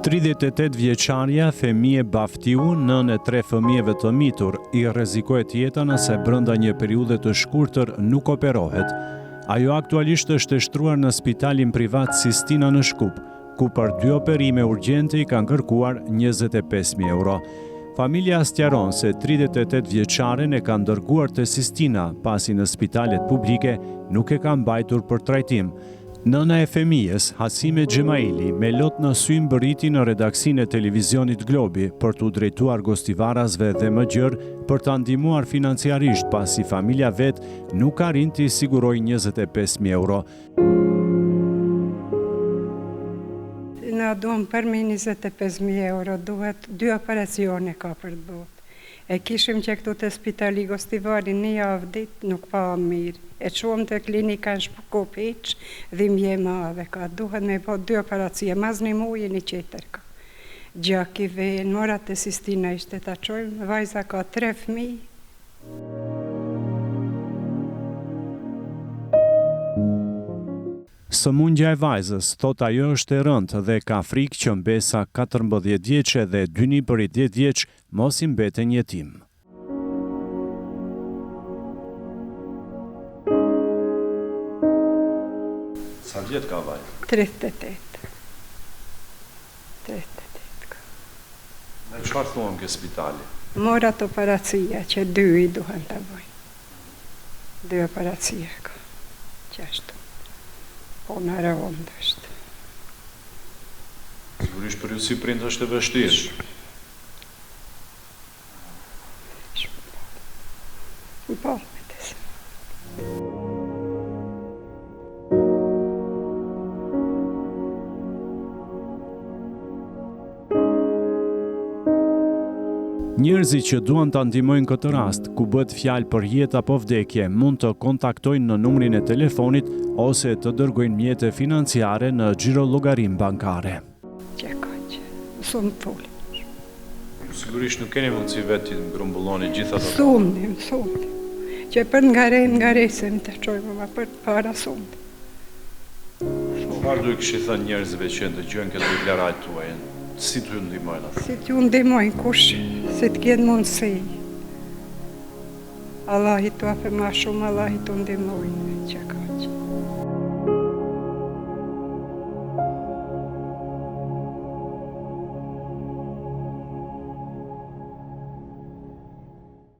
38 vjeçarja Femije Baftiu, nën e 3 fëmijëve të mitur, i rrezikohet jeta nëse brenda një periudhe të shkurtër nuk operohet. Ajo aktualisht është e shtruar në spitalin privat Sistina në Shkup, ku për 2 operime urgjente i kanë kërkuar 25.000 euro. Familja sqaron se 38 vjeçaren e kanë dërguar te Sistina, pasi në spitalet publike nuk e kanë mbajtur për trajtim. Nëna e fëmijës, Hasime Xhemaili, me lot në sy mbërriti në redaksinë e televizionit Globi për t'u drejtuar gostivarazve dhe më gjërë për ta ndihmuar financiarisht, pasi familja vet nuk arrin t'i sigurojë 25.000 euro. Na duhem për me 25.000 euro, duhet 2 operacione ka për të bërë. E kishim që këtu të spitali Gostivari 1 javë ditë nuk pa mirë. E quam të klinika në Shkup hiç, dhimbje madhe ka. Duhet me po 2 operacie, mas 1 muaj 1 qeter ka. Gjaki ven, morat të Sistina ishte ta qojmë, vajza ka 3 fëmijë. Sëmundja e vajzës, thot ajo është e rëndë dhe ka frikë që mbesa 14 vjeçe dhe 2 prej 10 vjeç mos i mbeten jetim. Sa vjet ka vajzë? 38. 38 ka. Në çfarë thuan ke spitali? Morat operacia që 2 i duhen të bëjnë. 2 operacia ka. Qashtu. Po në rëvënd është. Sigurisht për ju si prind është e vështirë. Po, me të se. Njerëzit që duan ta ndihmojnë këtë rast, ku bëhet fjalë për jetë apo vdekje, mund të kontaktojnë në numrin e telefonit ose të dërgojnë mjete financiare në xhirollogarin bankare. Që ka që, mësum të folë. Sigurisht nuk keni mundësi vetë të grumbulloni gjitha të... Sumnim. Që për nga resem të qojmë, ma për para sumnim. Çfarë do i kishit thënë njerëzve që ndëgjojnë këtë deklaratë tuaj? Si t'ju ndihmojnë ata? Si t'ju ndihmojnë kush, si t'kjenë mundësi. Allah i t'u ape ma shumë, Allah i t'u ndihmojnë që ka.